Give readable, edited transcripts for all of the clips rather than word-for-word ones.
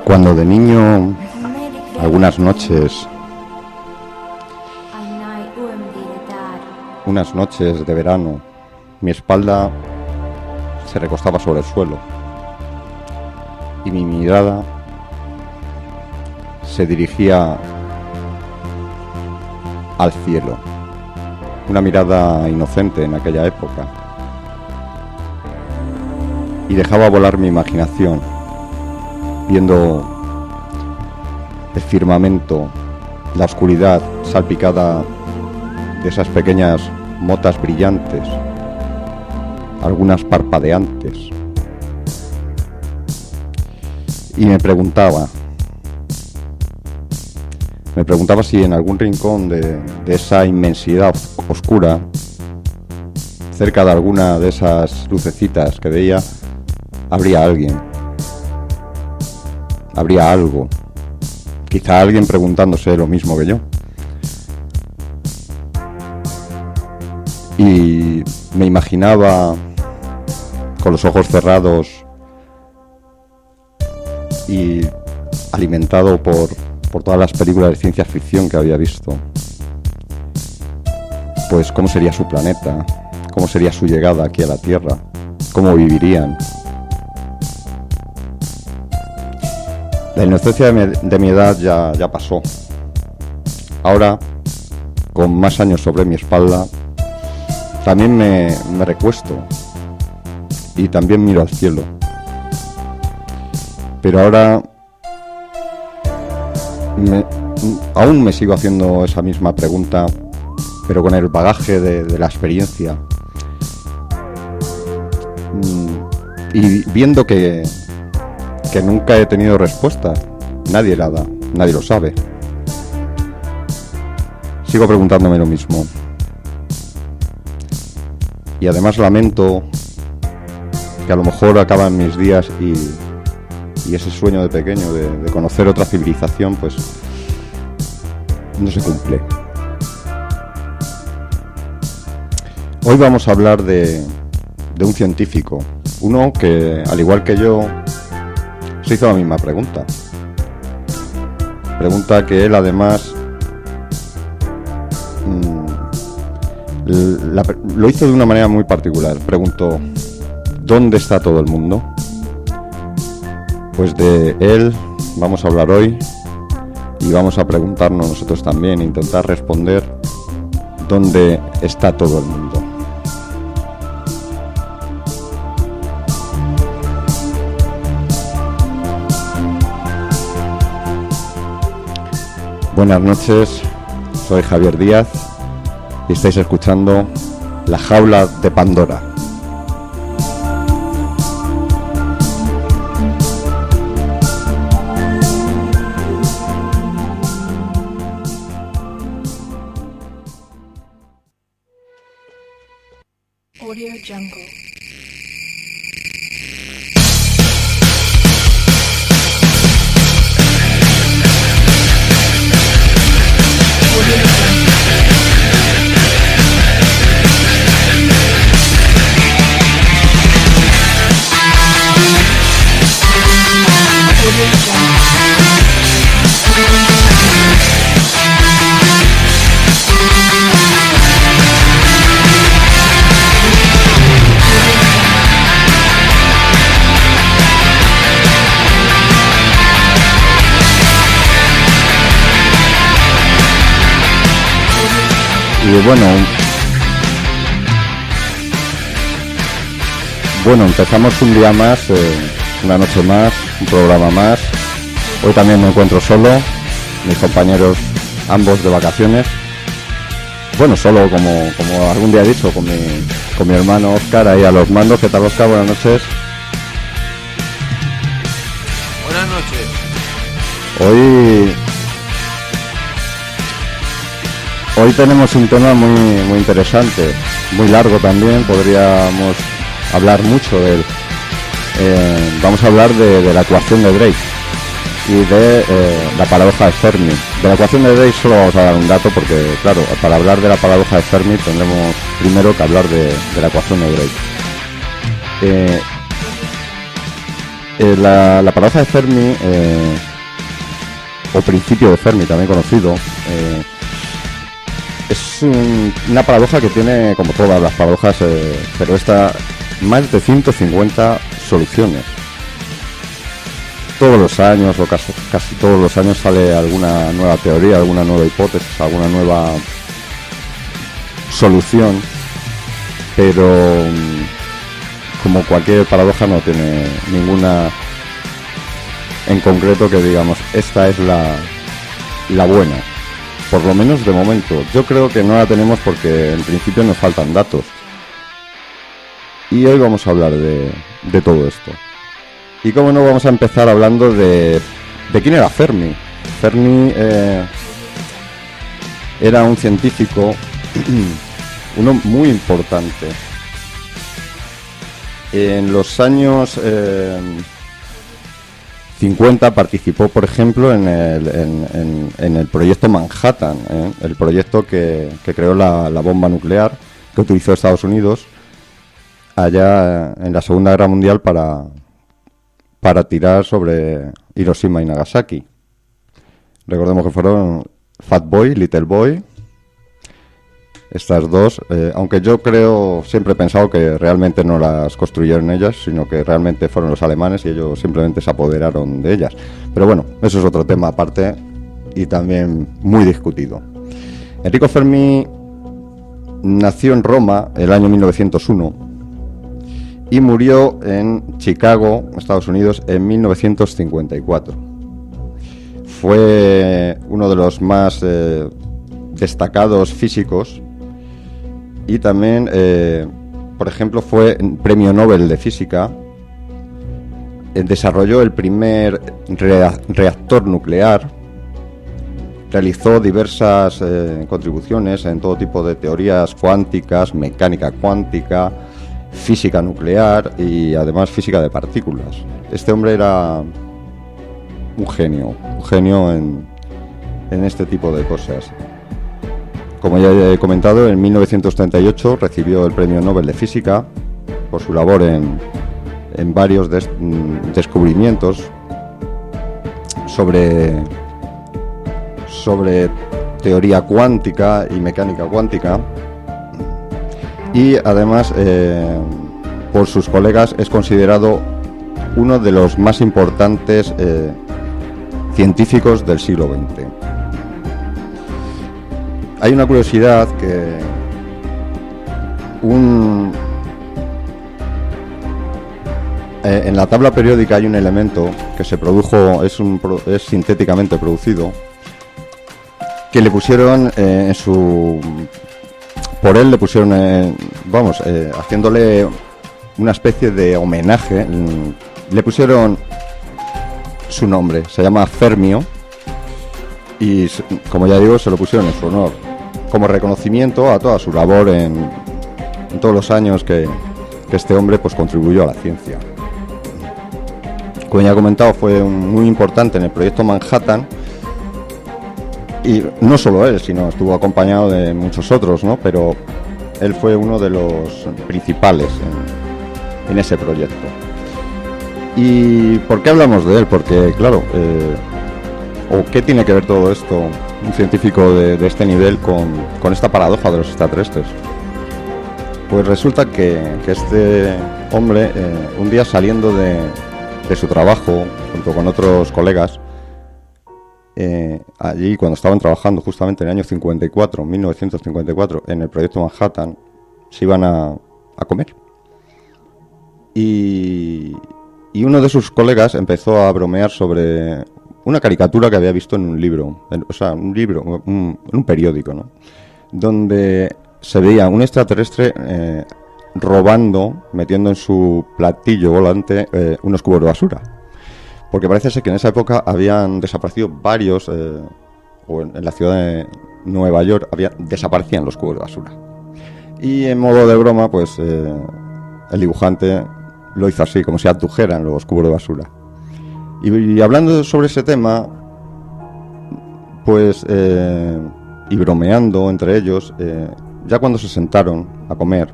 Cuando de niño, algunas noches, unas noches de verano, mi espalda se recostaba sobre el suelo y mi mirada se dirigía al cielo, una mirada inocente en aquella época, y dejaba volar mi imaginación, viendo el firmamento, la oscuridad salpicada de esas pequeñas motas brillantes, algunas parpadeantes, y me preguntaba si en algún rincón de esa inmensidad oscura, cerca de alguna de esas lucecitas que veía, habría alguien. Habría algo, quizá alguien preguntándose lo mismo que yo. Y me imaginaba con los ojos cerrados y alimentado por todas las películas de ciencia ficción que había visto, pues cómo sería su planeta, cómo sería su llegada aquí a la Tierra, cómo vivirían. La inocencia de mi edad ya pasó. Ahora, con más años sobre mi espalda, también me recuesto y también miro al cielo. Pero ahora aún me sigo haciendo esa misma pregunta, pero con el bagaje de la experiencia. Y viendo que nunca he tenido respuesta, nadie la da, nadie lo sabe. Sigo preguntándome lo mismo. Y además lamento que a lo mejor acaban mis días y ese sueño de pequeño de conocer otra civilización, pues no se cumple. Hoy vamos a hablar de un científico, uno que, al igual que yo, se hizo la misma pregunta que él además lo hizo de una manera muy particular. Preguntó: ¿dónde está todo el mundo? Pues de él vamos a hablar hoy y vamos a preguntarnos nosotros también, intentar responder dónde está todo el mundo. Buenas noches, soy Javier Díaz y estáis escuchando La Jaula de Pandora. Audio Jungle. Y bueno, empezamos un día más, una noche más, un programa más. Hoy también me encuentro solo, mis compañeros ambos de vacaciones. Bueno, solo como algún día he dicho, con mi hermano Óscar ahí a los mandos. ¿Qué tal, Óscar? Buenas noches. Buenas noches. Hoy Hoy tenemos un tema muy interesante, muy largo también, podríamos hablar mucho de él. Vamos a hablar de la ecuación de Drake y de la paradoja de Fermi. De la ecuación de Drake solo vamos a dar un dato porque, claro, para hablar de la paradoja de Fermi tendremos primero que hablar de la ecuación de Drake. La paradoja de Fermi, o principio de Fermi también conocido, es una paradoja que tiene, como todas las paradojas, pero esta, más de 150 soluciones. Todos los años, o casi todos los años, sale alguna nueva teoría, alguna nueva hipótesis, alguna nueva solución, pero como cualquier paradoja no tiene ninguna en concreto que digamos, esta es la buena. Por lo menos de momento. Yo creo que no la tenemos porque en principio nos faltan datos. Y hoy vamos a hablar de todo esto. Y como no, vamos a empezar hablando de quién era Fermi. Fermi era un científico, uno muy importante. En los años 50 participó, por ejemplo, en el proyecto Manhattan, el proyecto que creó la bomba nuclear que utilizó Estados Unidos allá en la Segunda Guerra Mundial para tirar sobre Hiroshima y Nagasaki. Recordemos que fueron Fat Boy, Little Boy, estas dos, aunque yo siempre he pensado que realmente no las construyeron ellas, sino que realmente fueron los alemanes y ellos simplemente se apoderaron de ellas. Pero bueno, eso es otro tema aparte y también muy discutido. Enrico Fermi nació en Roma el año 1901 y murió en Chicago, Estados Unidos, en 1954. Fue uno de los más destacados físicos. Y también, por ejemplo, fue premio Nobel de Física. Desarrolló el primer reactor nuclear. Realizó diversas contribuciones en todo tipo de teorías cuánticas, mecánica cuántica, física nuclear y además física de partículas. Este hombre era un genio en este tipo de cosas. Como ya he comentado, en 1938 recibió el Premio Nobel de Física por su labor en varios descubrimientos sobre teoría cuántica y mecánica cuántica. Y además, por sus colegas, es considerado uno de los más importantes científicos del siglo XX. Hay una curiosidad que en la tabla periódica hay un elemento que se produjo, es sintéticamente producido, que le pusieron por él le pusieron, haciéndole una especie de homenaje, le pusieron su nombre, se llama Fermio, y como ya digo, se lo pusieron en su honor, como reconocimiento a toda su labor en todos los años que este hombre pues contribuyó a la ciencia. Como ya he comentado, fue muy importante en el proyecto Manhattan, y no solo él, sino estuvo acompañado de muchos otros, ¿no? Pero él fue uno de los principales en ese proyecto. ¿Y por qué hablamos de él? Porque, claro, ¿o qué tiene que ver todo esto, un científico de este nivel, con esta paradoja de los extraterrestres? Pues resulta que este hombre, un día saliendo de su trabajo, junto con otros colegas, allí cuando estaban trabajando justamente en el año 1954, en el proyecto Manhattan, se iban a comer. Y uno de sus colegas empezó a bromear sobre una caricatura que había visto en un libro, en un periódico, ¿no? Donde se veía un extraterrestre robando, metiendo en su platillo volante unos cubos de basura. Porque parece ser que en esa época habían desaparecido varios, o en la ciudad Nueva York desaparecían los cubos de basura. Y en modo de broma, pues el dibujante lo hizo así, como si abdujeran los cubos de basura. Y hablando sobre ese tema, pues, y bromeando entre ellos, ya cuando se sentaron a comer,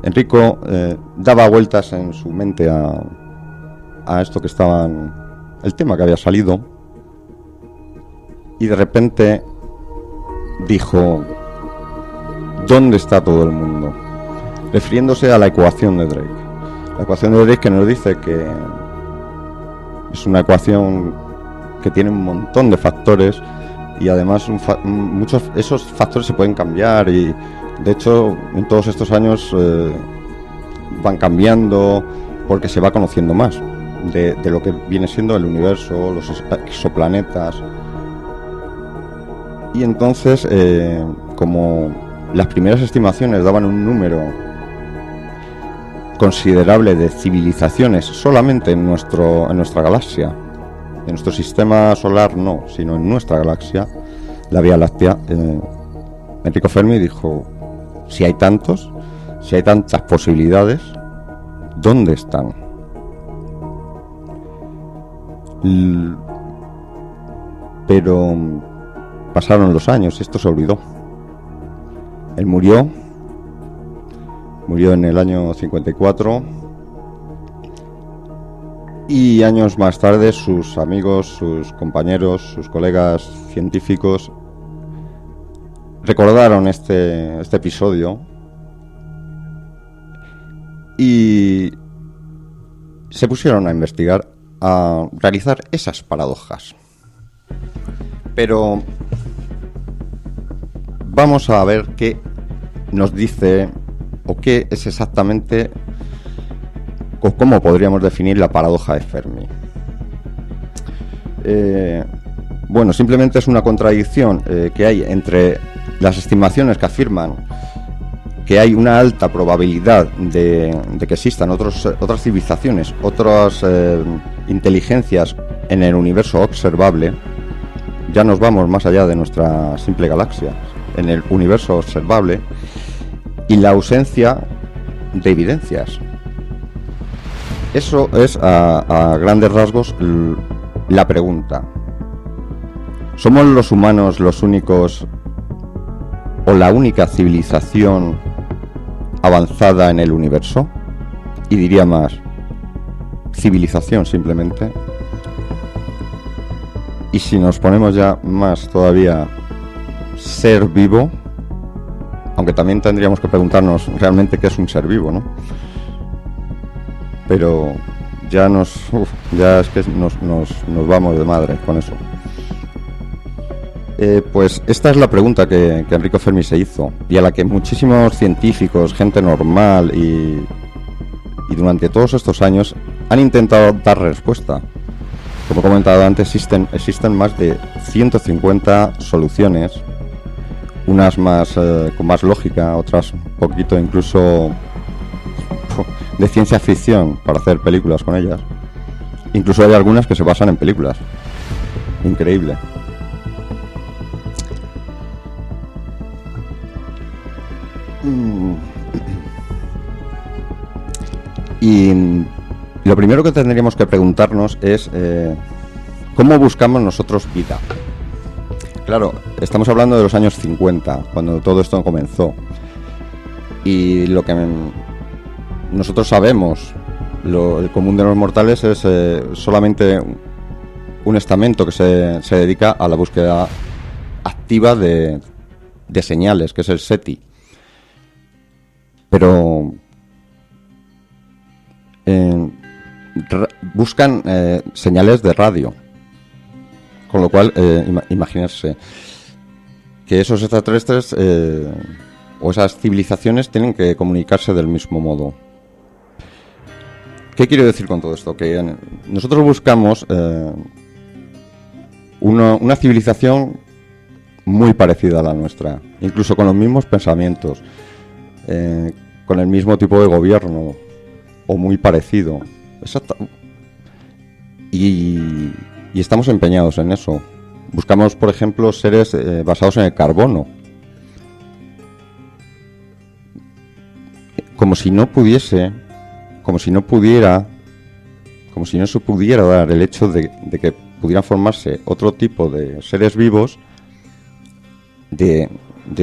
Enrico daba vueltas en su mente a esto que estaban, el tema que había salido, y de repente dijo: ¿dónde está todo el mundo? Refiriéndose a la ecuación de Drake. La ecuación de Drake, que nos dice que es una ecuación que tiene un montón de factores, y además muchos esos factores se pueden cambiar, y de hecho en todos estos años van cambiando porque se va conociendo más de lo que viene siendo el universo, los exoplanetas. Y entonces, como las primeras estimaciones daban un número considerable de civilizaciones solamente en nuestra galaxia, en nuestro sistema solar no, sino en nuestra galaxia, la Vía Láctea, Enrico Fermi dijo: si hay tantas posibilidades, ¿dónde están? Pero pasaron los años y esto se olvidó. Él murió en el año 54, y años más tarde sus amigos, sus compañeros, sus colegas científicos recordaron este episodio y se pusieron a investigar, a realizar esas paradojas. Pero vamos a ver qué nos dice, o qué es exactamente, o cómo podríamos definir la paradoja de Fermi. Bueno, simplemente es una contradicción que hay entre las estimaciones que afirman que hay una alta probabilidad de que existan otras civilizaciones, otras inteligencias en el universo observable. Ya nos vamos más allá de nuestra simple galaxia, en el universo observable, y la ausencia de evidencias. Eso es a grandes rasgos la pregunta. ¿Somos los humanos los únicos o la única civilización avanzada en el universo? Y diría más, civilización simplemente. Y si nos ponemos ya más todavía, ser vivo, aunque también tendríamos que preguntarnos realmente qué es un ser vivo, ¿no? Pero ya es que nos vamos de madre con eso. Pues esta es la pregunta que Enrico Fermi se hizo, y a la que muchísimos científicos, gente normal y durante todos estos años han intentado dar respuesta. Como he comentado antes, existen más de 150 soluciones, unas más con más lógica, otras un poquito incluso de ciencia ficción para hacer películas con ellas. Incluso hay algunas que se basan en películas. Increíble. Y lo primero que tendríamos que preguntarnos es ¿cómo buscamos nosotros vida? Claro, estamos hablando de los años 50, cuando todo esto comenzó. Y lo que nosotros sabemos, el común de los mortales, es solamente un estamento que se dedica a la búsqueda activa de señales, que es el SETI. Pero buscan señales de radio, con lo cual imaginarse que esos extraterrestres o esas civilizaciones tienen que comunicarse del mismo modo. ¿Qué quiero decir con todo esto? Que nosotros buscamos una civilización muy parecida a la nuestra, incluso con los mismos pensamientos, con el mismo tipo de gobierno, o muy parecido. Exacto. Y estamos empeñados en eso. Buscamos, por ejemplo, seres basados en el carbono. Como si no pudiese, como si no pudiera, como si no se pudiera dar el hecho de que pudieran formarse otro tipo de seres vivos de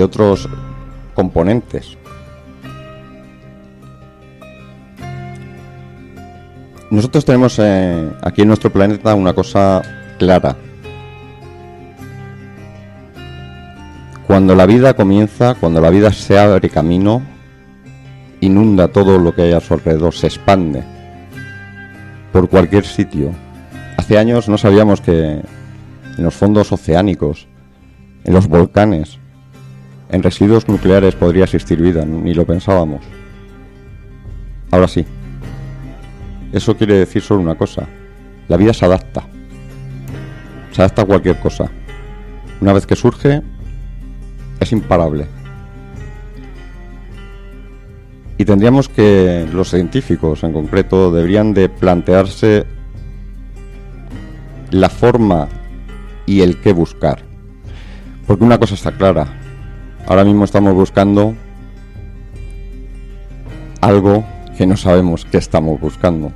otros componentes. Nosotros tenemos aquí en nuestro planeta una cosa clara. Cuando la vida comienza, cuando la vida se abre camino, inunda todo lo que hay a su alrededor, se expande por cualquier sitio. Hace años no sabíamos que en los fondos oceánicos, en los volcanes, en residuos nucleares podría existir vida, ni lo pensábamos. Ahora sí. Eso quiere decir solo una cosa: la vida se adapta a cualquier cosa. Una vez que surge, es imparable. Y tendríamos que, los científicos en concreto, deberían de plantearse la forma y el qué buscar. Porque una cosa está clara: ahora mismo estamos buscando algo que no sabemos qué estamos buscando.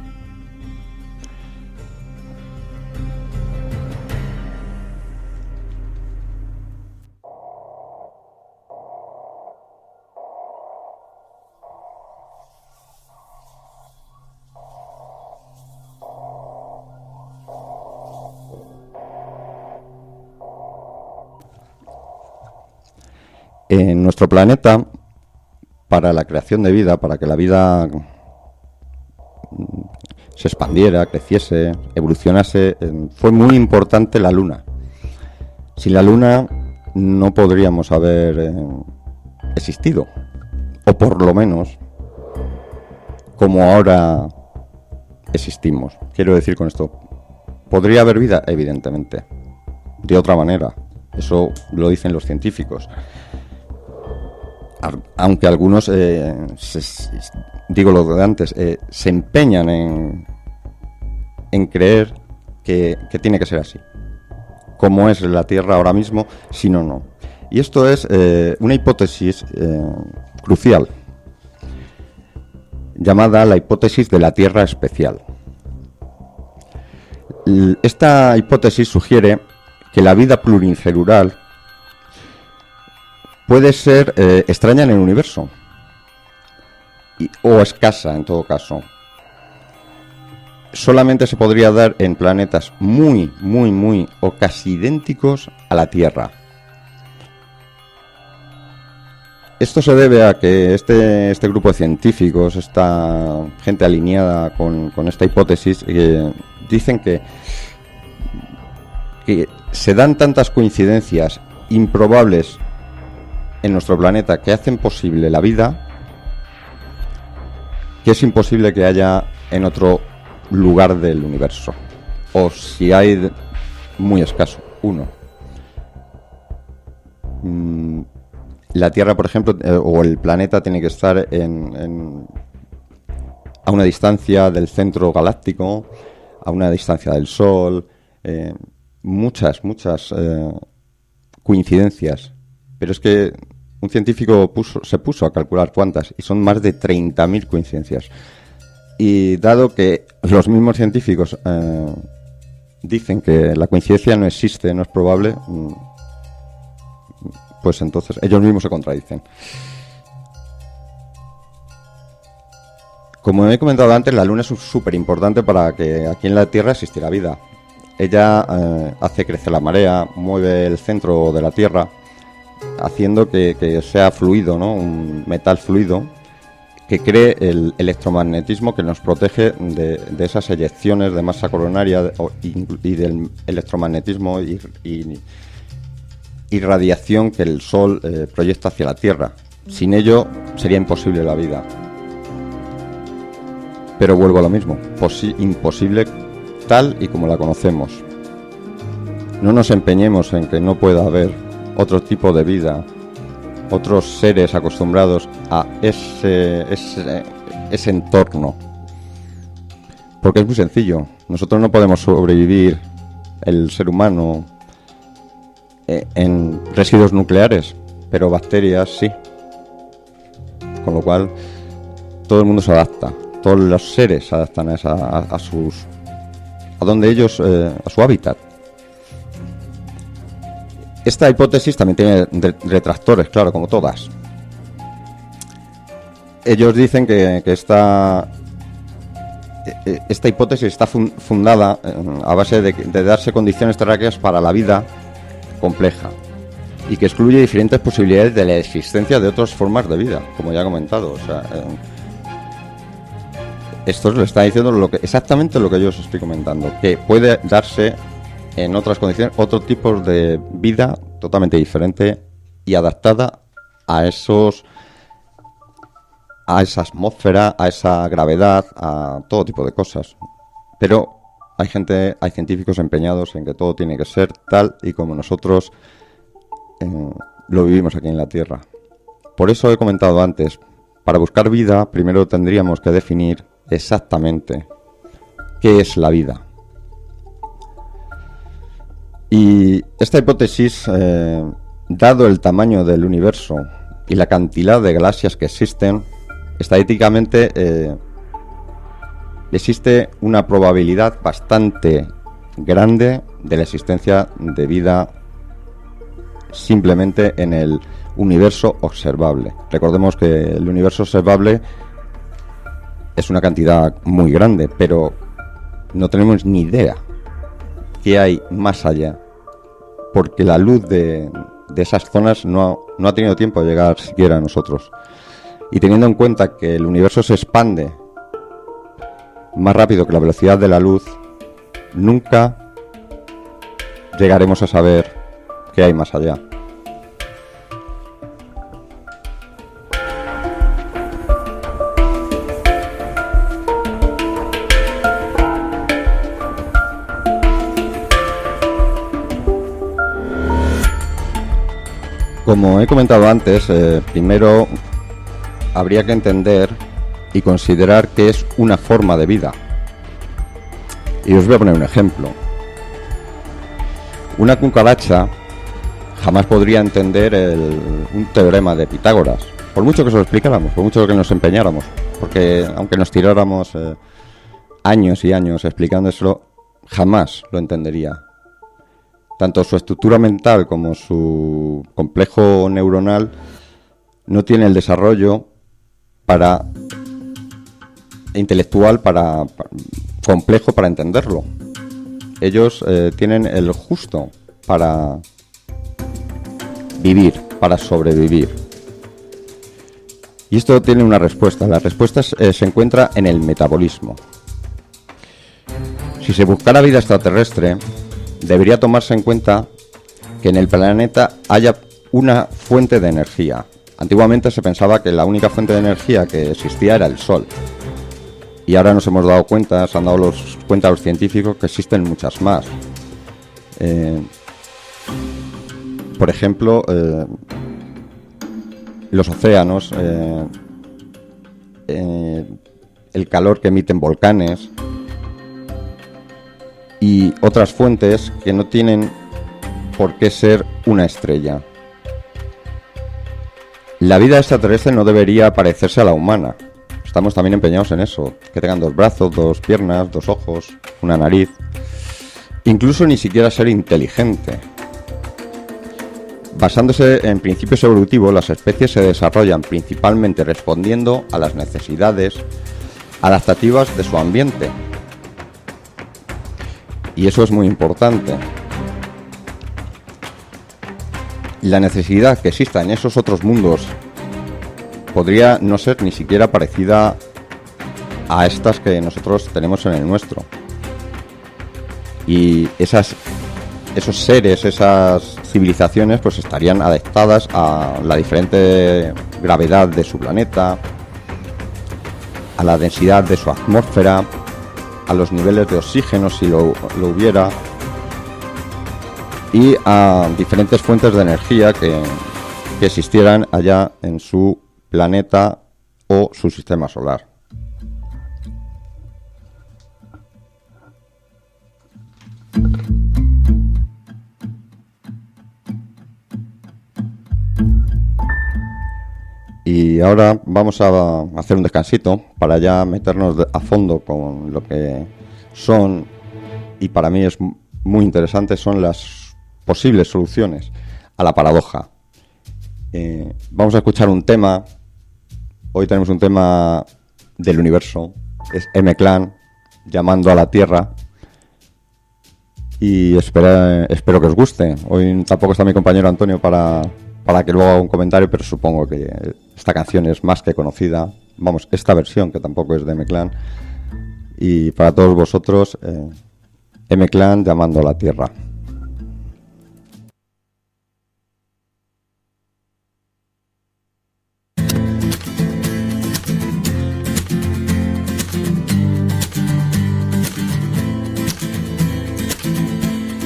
En nuestro planeta, para la creación de vida, para que la vida se expandiera, creciese, evolucionase, fue muy importante la Luna. Sin la Luna no podríamos haber existido, o por lo menos como ahora existimos. Quiero decir con esto, ¿podría haber vida? Evidentemente, de otra manera. Eso lo dicen los científicos. Aunque algunos, digo lo de antes, se empeñan en creer que tiene que ser así, como es la Tierra ahora mismo, si no. Y esto es una hipótesis crucial, llamada la hipótesis de la Tierra especial. Esta hipótesis sugiere que la vida pluricelular puede ser extraña en el universo, o escasa en todo caso. Solamente se podría dar en planetas muy o casi idénticos a la Tierra. Esto se debe a que este grupo de científicos, esta gente alineada con esta hipótesis, dicen que se dan tantas coincidencias improbables en nuestro planeta que hacen posible la vida, que es imposible que haya en otro lugar del universo, o si hay, muy escaso, uno. La Tierra, por ejemplo, o el planeta tiene que estar a una distancia del centro galáctico, a una distancia del Sol, muchas coincidencias. Pero es que un científico se puso a calcular cuántas, y son más de 30.000 coincidencias. Y dado que los mismos científicos dicen que la coincidencia no existe, no es probable, pues entonces ellos mismos se contradicen. Como he comentado antes, la Luna es súper importante para que aquí en la Tierra existiera vida. Ella hace crecer la marea, mueve el centro de la Tierra, haciendo que sea fluido, ¿no? Un metal fluido que cree el electromagnetismo que nos protege de esas eyecciones de masa coronaria y del electromagnetismo y radiación que el Sol proyecta hacia la Tierra. Sin ello sería imposible la vida. Pero vuelvo a lo mismo, imposible tal y como la conocemos. No nos empeñemos en que no pueda haber otro tipo de vida, otros seres acostumbrados a ese entorno. Porque es muy sencillo. Nosotros no podemos sobrevivir, el ser humano, en residuos nucleares, pero bacterias sí. Con lo cual, todo el mundo se adapta, todos los seres se adaptan a donde ellos, a su hábitat. Esta hipótesis también tiene retractores, claro, como todas. Ellos dicen que esta hipótesis está fundada a base de darse condiciones terráqueas para la vida compleja y que excluye diferentes posibilidades de la existencia de otras formas de vida, como ya he comentado. O sea, esto le está diciendo exactamente lo que yo os estoy comentando, que puede darse en otras condiciones otro tipo de vida totalmente diferente y adaptada a esa atmósfera, a esa gravedad, a todo tipo de cosas. Pero hay científicos empeñados en que todo tiene que ser tal y como nosotros lo vivimos aquí en la Tierra. Por eso he comentado antes, para buscar vida primero tendríamos que definir exactamente qué es la vida. Y esta hipótesis, dado el tamaño del universo y la cantidad de galaxias que existen, estadísticamente existe una probabilidad bastante grande de la existencia de vida simplemente en el universo observable. Recordemos que el universo observable es una cantidad muy grande, pero no tenemos ni idea qué hay más allá, porque la luz de esas zonas no ha tenido tiempo de llegar siquiera a nosotros. Y teniendo en cuenta que el universo se expande más rápido que la velocidad de la luz, nunca llegaremos a saber qué hay más allá. Como he comentado antes, primero habría que entender y considerar que es una forma de vida. Y os voy a poner un ejemplo. Una cucaracha jamás podría entender un teorema de Pitágoras, por mucho que se lo explicáramos, por mucho que nos empeñáramos, porque aunque nos tiráramos años y años explicándoselo, jamás lo entendería. Tanto su estructura mental como su complejo neuronal no tiene el desarrollo intelectual complejo para entenderlo. Ellos tienen el justo para vivir, para sobrevivir. Y esto tiene una respuesta. La respuesta se encuentra en el metabolismo. Si se buscara vida extraterrestre, debería tomarse en cuenta que en el planeta haya una fuente de energía. Antiguamente se pensaba que la única fuente de energía que existía era el Sol. Y ahora nos hemos dado cuenta, se han dado cuenta los científicos que existen muchas más. Por ejemplo, los océanos, el calor que emiten volcanes y otras fuentes que no tienen por qué ser una estrella. La vida extraterrestre no debería parecerse a la humana. Estamos también empeñados en eso, que tengan 2 brazos, 2 piernas, 2 ojos, una nariz. Incluso ni siquiera ser inteligente. Basándose en principios evolutivos, las especies se desarrollan principalmente respondiendo a las necesidades adaptativas de su ambiente. Y eso es muy importante. La necesidad que exista en esos otros mundos podría no ser ni siquiera parecida a estas que nosotros tenemos en el nuestro. Y esos seres, esas civilizaciones, pues estarían adaptadas a la diferente gravedad de su planeta, a la densidad de su atmósfera, a los niveles de oxígeno si lo hubiera, y a diferentes fuentes de energía que existieran allá en su planeta o su sistema solar. Y ahora vamos a hacer un descansito para ya meternos a fondo con lo que son, y para mí es muy interesante, son las posibles soluciones a la paradoja. Vamos a escuchar un tema. Hoy tenemos un tema del universo. Es M-Clan, Llamando a la Tierra. Y espero que os guste. Hoy tampoco está mi compañero Antonio para que luego haga un comentario, pero supongo que esta canción es más que conocida. Vamos, esta versión, que tampoco es de M-Clan. Y para todos vosotros, M-Clan, Llamando a la Tierra.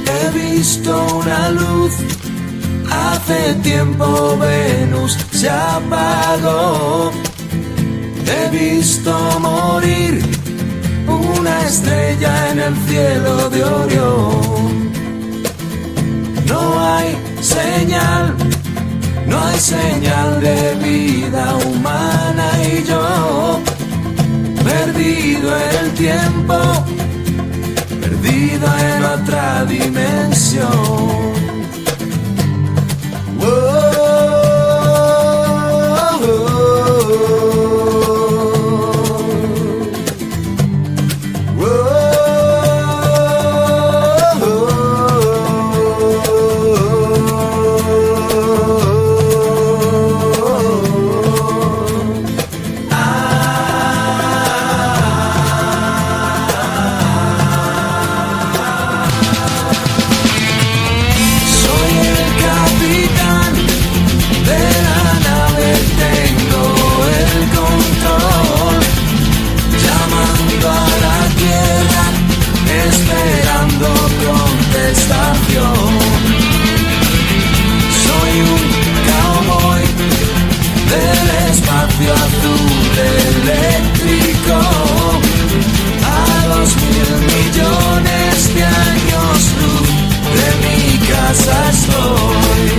He visto una luz, hace tiempo Venus se apagó. He visto morir una estrella en el cielo de Orión. No hay señal de vida humana y yo, perdido el tiempo, perdido en otra dimensión. Soy un cowboy del espacio azul eléctrico. A 2.000 millones de años luz de mi casa estoy.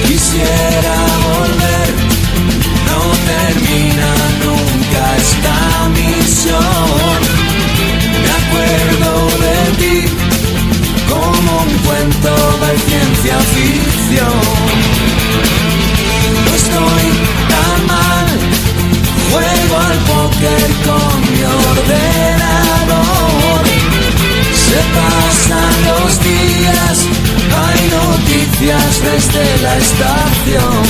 Quisiera volver, no termina nunca esta misión. Me acuerdo de ti como un cuento de ciencia ficción. No estoy tan mal, juego al póker con mi ordenador. Se pasan los días, hay noticias desde la estación.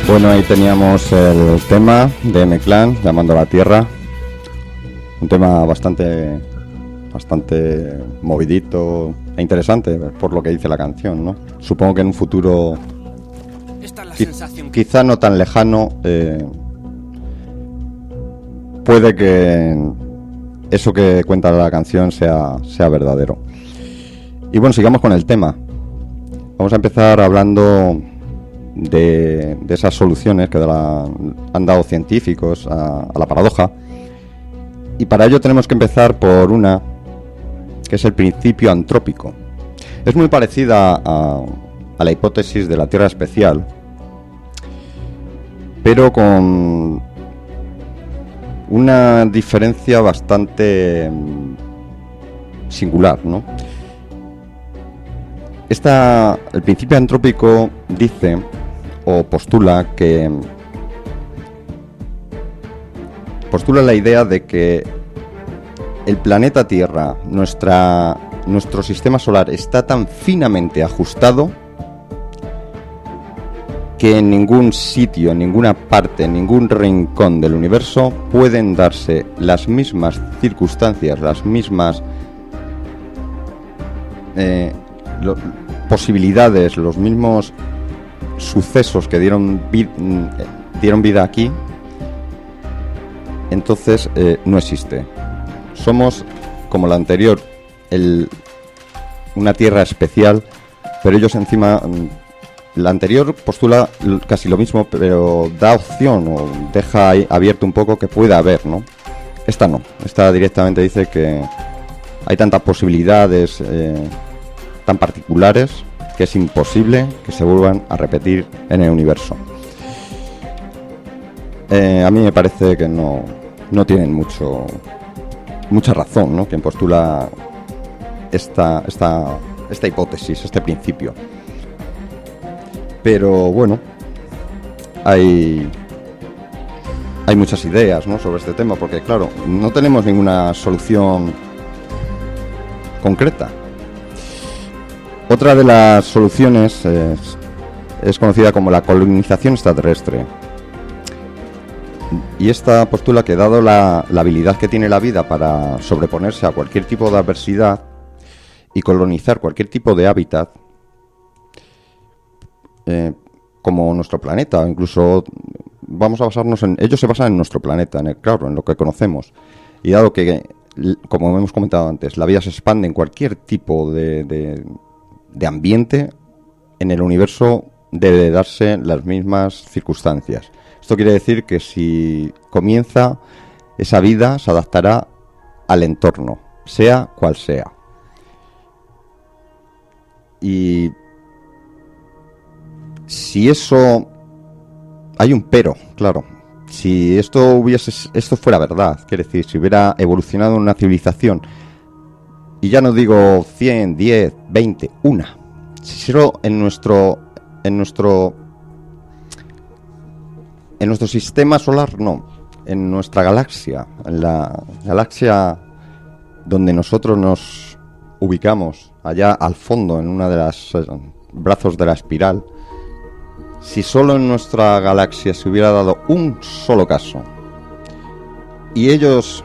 Bueno, ahí teníamos el tema de M-Clan, Llamando a la Tierra. Un tema bastante movidito e interesante por lo que dice la canción, ¿no? Supongo que en un futuro quizá no tan lejano puede que eso que cuenta la canción sea verdadero. Y bueno, sigamos con el tema. Vamos a empezar hablando de esas soluciones que han dado científicos a la paradoja. Y para ello tenemos que empezar por una que es el principio antrópico. Es muy parecida a la hipótesis de la Tierra especial, pero con una diferencia bastante singular, ¿no? El principio antrópico dice o postula la idea de que el planeta Tierra, nuestro sistema solar, está tan finamente ajustado que en ningún sitio, en ninguna parte, en ningún rincón del universo pueden darse las mismas circunstancias, las mismas posibilidades, los mismos sucesos que dieron vida aquí. Entonces no existe. Somos, como la anterior, una Tierra especial, pero ellos encima... La anterior postula casi lo mismo, pero da opción o deja ahí abierto un poco que pueda haber, ¿no? Esta no. Esta directamente dice que hay tantas posibilidades tan particulares que es imposible que se vuelvan a repetir en el universo. A mí me parece que no tienen mucha razón, ¿no? Quien postula esta hipótesis, este principio. Pero bueno, hay muchas ideas, ¿no?, sobre este tema, porque claro, no tenemos ninguna solución concreta. Otra de las soluciones es conocida como la colonización extraterrestre. Y esta postula que, dado la habilidad que tiene la vida para sobreponerse a cualquier tipo de adversidad y colonizar cualquier tipo de hábitat, como nuestro planeta, incluso vamos a basarnos ellos se basan en nuestro planeta, en lo que conocemos, y dado que, como hemos comentado antes, la vida se expande en cualquier tipo de ambiente, en el universo debe darse las mismas circunstancias. Esto quiere decir que si comienza, esa vida se adaptará al entorno, sea cual sea. Y si eso... Hay un pero, claro. Si esto fuera verdad, quiere decir, si hubiera evolucionado una civilización, y ya no digo 100, 10, 20, una. Si solo en nuestro sistema solar, no. En nuestra galaxia, en la galaxia donde nosotros nos ubicamos, allá al fondo, en una de las brazos de la espiral. Si solo en nuestra galaxia se hubiera dado un solo caso y ellos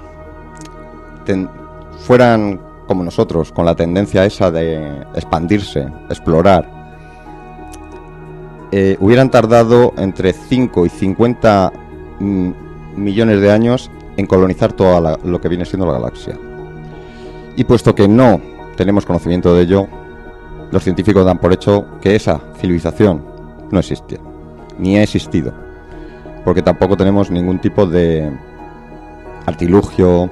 fueran como nosotros, con la tendencia esa de expandirse, explorar, hubieran tardado entre 5 y 50 millones de años en colonizar toda lo que viene siendo la galaxia. Y puesto que no tenemos conocimiento de ello, los científicos dan por hecho que esa civilización no existía, ni ha existido, porque tampoco tenemos ningún tipo de artilugio,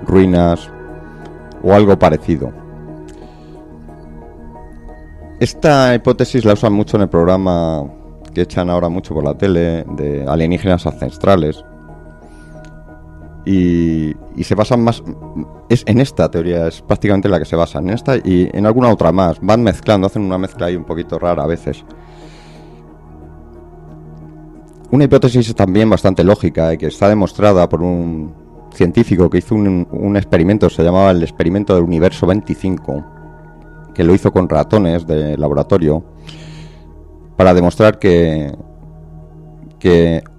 ruinas o algo parecido. Esta hipótesis la usan mucho en el programa que echan ahora mucho por la tele de alienígenas ancestrales, y se basan más en esta teoría, es prácticamente la que se basan en esta y en alguna otra más. Van mezclando, hacen una mezcla ahí un poquito rara a veces. Una hipótesis también bastante lógica y que está demostrada por un científico que hizo un experimento, se llamaba el experimento del universo 25, que lo hizo con ratones de laboratorio para demostrar que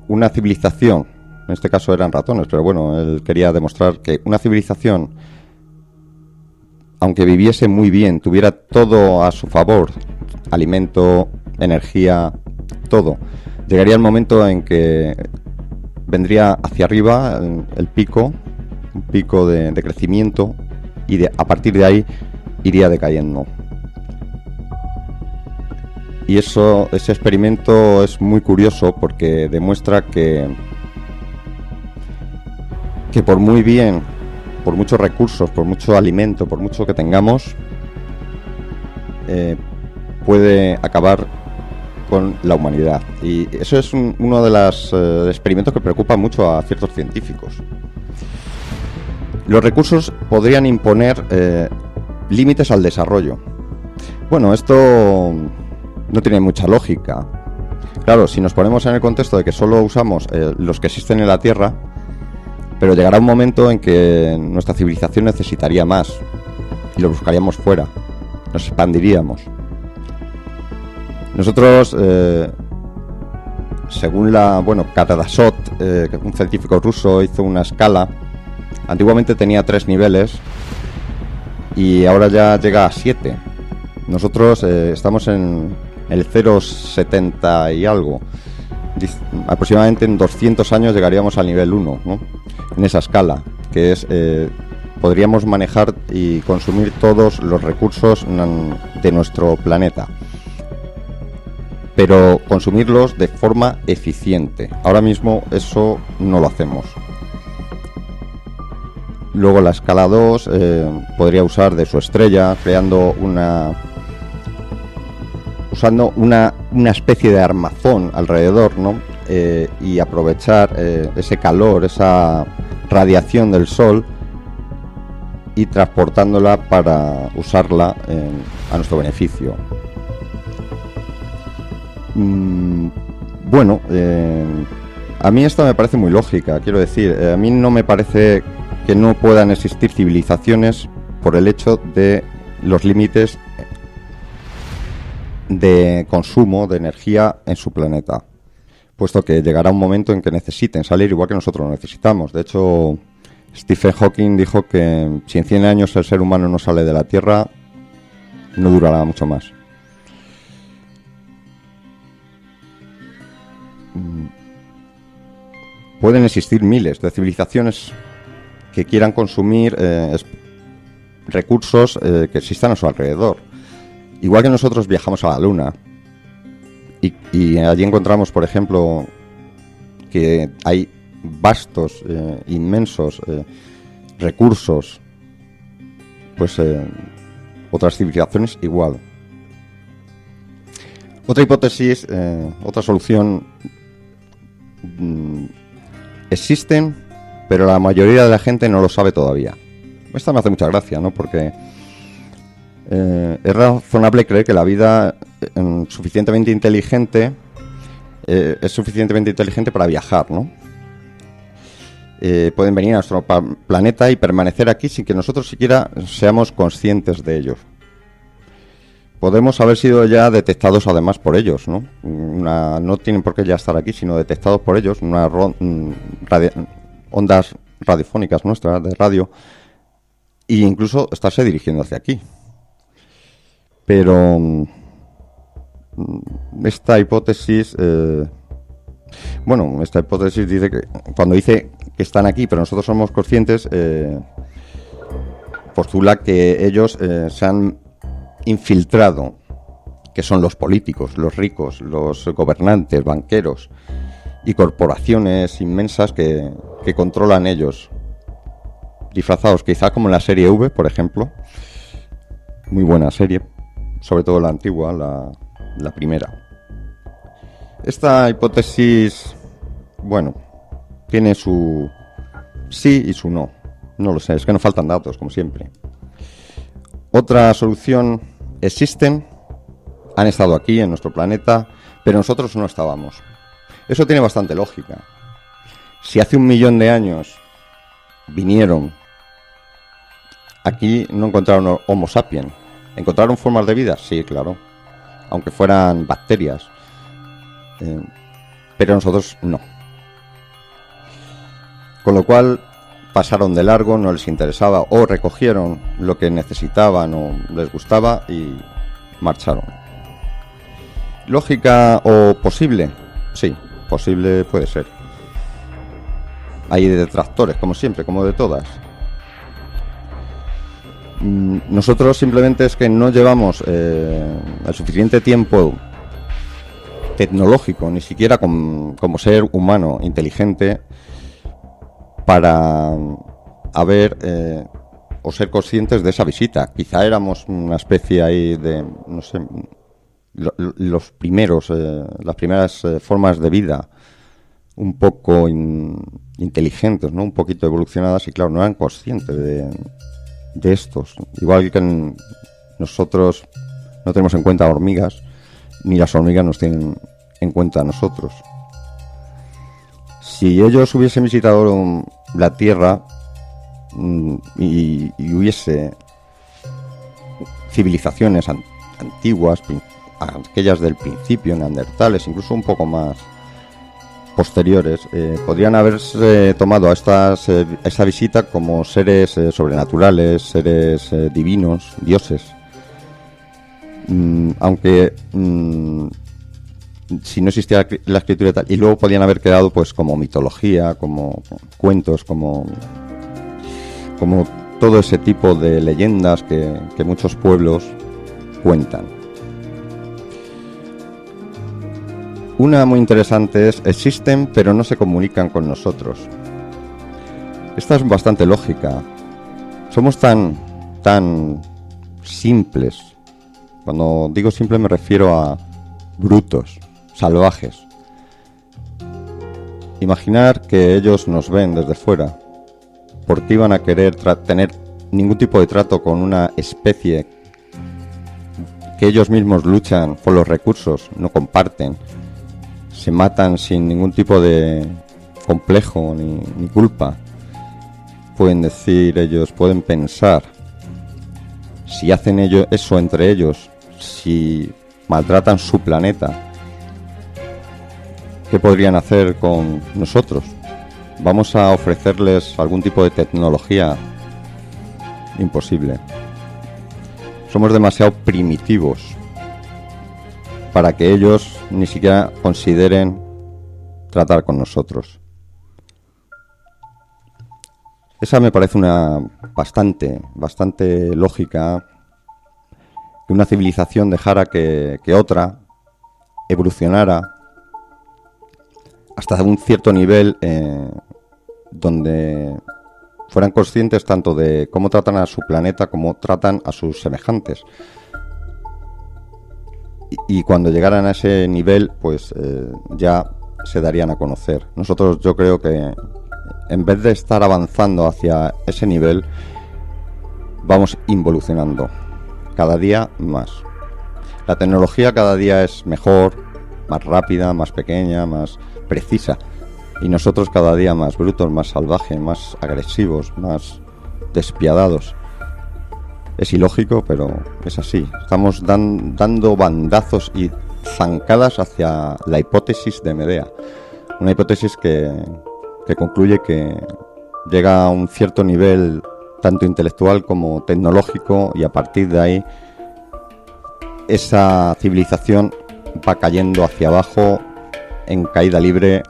una civilización, en este caso eran ratones, pero bueno, él quería demostrar que una civilización, aunque viviese muy bien, tuviera todo a su favor, alimento, energía, todo, llegaría el momento en que vendría hacia arriba el pico un pico de crecimiento, y a partir de ahí iría decayendo. Y ese experimento es muy curioso porque demuestra que por muy bien, por muchos recursos, por mucho alimento, por mucho que tengamos, puede acabar con la humanidad. Y eso es uno de los experimentos que preocupa mucho a ciertos científicos. Los recursos podrían imponer límites al desarrollo. Bueno, esto no tiene mucha lógica. Claro, si nos ponemos en el contexto de que solo usamos los que existen en la Tierra, pero llegará un momento en que nuestra civilización necesitaría más y lo buscaríamos fuera, nos expandiríamos. Nosotros, según Katadasov, un científico ruso, hizo una escala. Antiguamente tenía 3 niveles y ahora ya llega a 7. Nosotros estamos en el 0,70 y algo. Aproximadamente en 200 años llegaríamos al nivel 1, ¿no? En esa escala, que es podríamos manejar y consumir todos los recursos de nuestro planeta, pero consumirlos de forma eficiente. Ahora mismo eso no lo hacemos. Luego la escala 2 podría usar de su estrella, usando una especie de armazón alrededor, ¿no? Y aprovechar ese calor, esa radiación del sol, y transportándola para usarla a nuestro beneficio. A mí esto me parece muy lógica, quiero decir, a mí no me parece que no puedan existir civilizaciones por el hecho de los límites de consumo de energía en su planeta, puesto que llegará un momento en que necesiten salir igual que nosotros lo necesitamos. De hecho, Stephen Hawking dijo que si en 100 años el ser humano no sale de la Tierra, no durará mucho más. Pueden existir miles de civilizaciones que quieran consumir recursos que existan a su alrededor. Igual que nosotros viajamos a la Luna y allí encontramos, por ejemplo, que hay vastos, inmensos recursos, pues otras civilizaciones igual. Otra hipótesis, otra solución, existen, pero la mayoría de la gente no lo sabe todavía. Esta me hace mucha gracia, ¿no? Porque es razonable creer que la vida suficientemente inteligente es suficientemente inteligente para viajar, ¿no? Pueden venir a nuestro planeta y permanecer aquí sin que nosotros siquiera seamos conscientes de ellos. Podemos haber sido ya detectados además por ellos, ¿no? No tienen por qué ya estar aquí, sino detectados por ellos, ondas radiofónicas nuestras de radio, e incluso estarse dirigiendo hacia aquí. Pero esta hipótesis dice que cuando dice que están aquí pero nosotros somos conscientes, postula que ellos se han infiltrado, que son los políticos, los ricos, los gobernantes, banqueros y corporaciones inmensas que controlan ellos, disfrazados quizás como en la serie V, por ejemplo. Muy buena serie, sobre todo la antigua, la primera. Esta hipótesis, bueno, tiene su sí y su no. No lo sé, es que nos faltan datos, como siempre. Otra solución: existen, han estado aquí en nuestro planeta, pero nosotros no estábamos. Eso tiene bastante lógica. Si hace 1 millón de años vinieron, aquí no encontraron Homo sapiens. ¿Encontraron formas de vida? Sí, claro. Aunque fueran bacterias. Pero nosotros no. Con lo cual pasaron de largo, no les interesaba, o recogieron lo que necesitaban o les gustaba y marcharon. ¿Lógica o posible? Sí, posible puede ser. hay detractores, como siempre, como de todas. Nosotros simplemente es que no llevamos el suficiente tiempo tecnológico, ni siquiera como ser humano inteligente, para haber o ser conscientes de esa visita. Quizá éramos una especie ahí de, no sé, los primeros, las primeras formas de vida un poco inteligentes, ¿no? Un poquito evolucionadas, y claro, no eran conscientes de estos. Igual que nosotros no tenemos en cuenta hormigas, ni las hormigas nos tienen en cuenta a nosotros. Si ellos hubiesen visitado la Tierra y hubiese civilizaciones antiguas, aquellas del principio, neandertales, incluso un poco más posteriores, podrían haberse tomado a esta visita como seres sobrenaturales, seres divinos, dioses. Aunque si no existía la escritura y tal, y luego podían haber quedado pues como mitología, como cuentos, como todo ese tipo de leyendas que muchos pueblos cuentan. Una muy interesante es: existen pero no se comunican con nosotros. Esta es bastante lógica. Somos tan simples. Cuando digo simple me refiero a brutos, salvajes. Imaginar que ellos nos ven desde fuera. ¿Por qué iban a querer tener ningún tipo de trato con una especie que ellos mismos luchan por los recursos, no comparten, se matan sin ningún tipo de complejo ni culpa? Pueden decir ellos, pueden pensar, si hacen ellos eso entre ellos, si maltratan su planeta, ¿qué podrían hacer con nosotros? ¿Vamos a ofrecerles algún tipo de tecnología? Imposible. Somos demasiado primitivos para que ellos ni siquiera consideren tratar con nosotros. Esa me parece una bastante lógica, que una civilización dejara que otra evolucionara hasta un cierto nivel donde fueran conscientes tanto de cómo tratan a su planeta como tratan a sus semejantes. Y cuando llegaran a ese nivel, pues ya se darían a conocer. Nosotros, yo creo que en vez de estar avanzando hacia ese nivel, vamos involucionando cada día más. La tecnología cada día es mejor, más rápida, más pequeña, más precisa, y nosotros cada día más brutos, más salvajes, más agresivos, más despiadados. Es ilógico, pero es así. Estamos dando bandazos y zancadas hacia la hipótesis de Medea, una hipótesis que concluye que llega a un cierto nivel tanto intelectual como tecnológico, y a partir de ahí esa civilización va cayendo hacia abajo en caída libre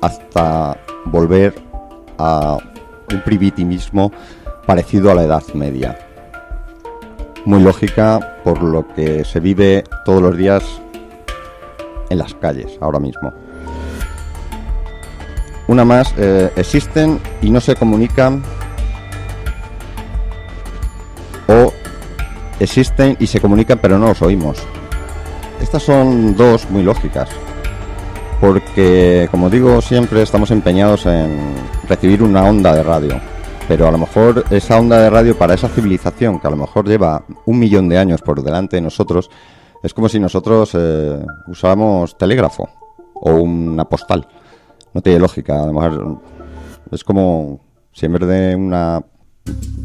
hasta volver a un primitivismo parecido a la Edad Media. Muy lógica por lo que se vive todos los días en las calles ahora mismo. Una más, existen y no se comunican, o existen y se comunican pero no los oímos. Estas son dos muy lógicas, porque, como digo siempre, estamos empeñados en recibir una onda de radio, pero a lo mejor esa onda de radio para esa civilización que a lo mejor lleva 1.000.000 de años por delante de nosotros, es como si nosotros usáramos telégrafo o una postal. No tiene lógica. A lo mejor es como si en vez de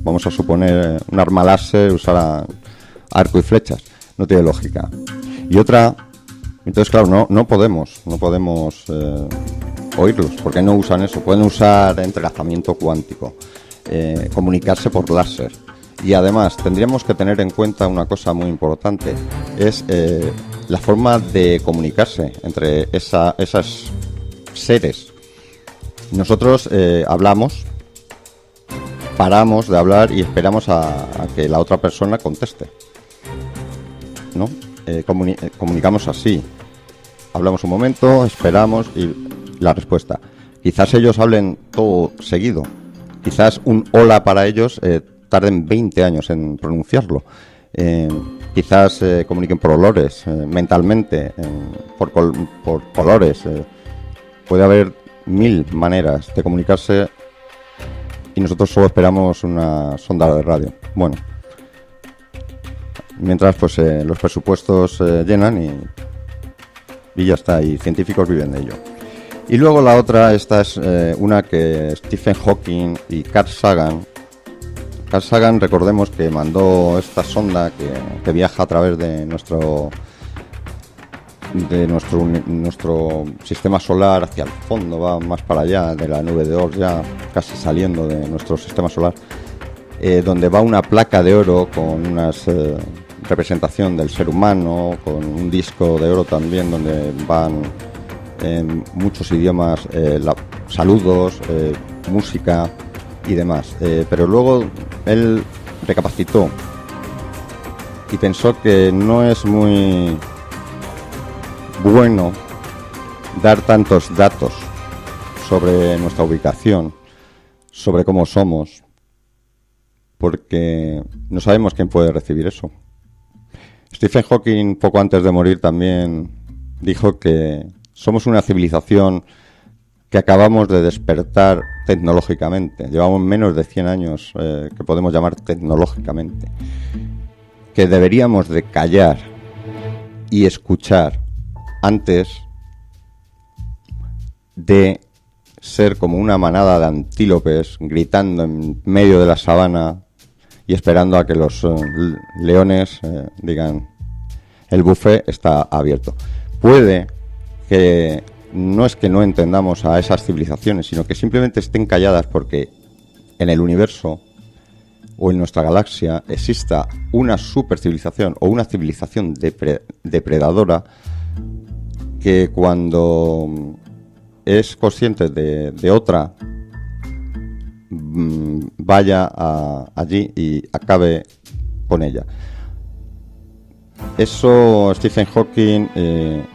vamos a suponer, un arma láser, usara arco y flechas. No tiene lógica. Y otra, entonces claro, no podemos oírlos, porque no usan eso. Pueden usar entrelazamiento cuántico, comunicarse por láser. Y además tendríamos que tener en cuenta una cosa muy importante, es la forma de comunicarse entre esas seres. Nosotros hablamos, paramos de hablar y esperamos a que la otra persona conteste, ¿no? Comunicamos así. Hablamos un momento, esperamos y la respuesta. Quizás ellos hablen todo seguido. Quizás un hola para ellos tarden 20 años en pronunciarlo. Quizás comuniquen por olores, mentalmente, por colores. Puede haber 1000 maneras de comunicarse y nosotros solo esperamos una sonda de radio. Bueno, mientras pues los presupuestos llenan y ya está, y científicos viven de ello. Y luego la otra, esta es una que Stephen Hawking y Carl Sagan, recordemos que mandó esta sonda que viaja a través de nuestro sistema solar hacia el fondo, va más para allá, de la nube de Oort, ya casi saliendo de nuestro sistema solar, donde va una placa de oro con una representación del ser humano, con un disco de oro también, donde van en muchos idiomas saludos, música y demás. Pero luego él recapacitó y pensó que no es muy bueno dar tantos datos sobre nuestra ubicación, sobre cómo somos, porque no sabemos quién puede recibir eso. Stephen Hawking, poco antes de morir, también dijo que somos una civilización que acabamos de despertar tecnológicamente. Llevamos menos de 100 años que podemos llamar tecnológicamente. Que deberíamos de callar y escuchar antes de ser como una manada de antílopes gritando en medio de la sabana y esperando a que los leones digan el buffet está abierto. Puede que no es que no entendamos a esas civilizaciones, sino que simplemente estén calladas porque en el universo o en nuestra galaxia exista una supercivilización o una civilización depredadora que cuando es consciente de otra vaya allí y acabe con ella. Eso Stephen Hawking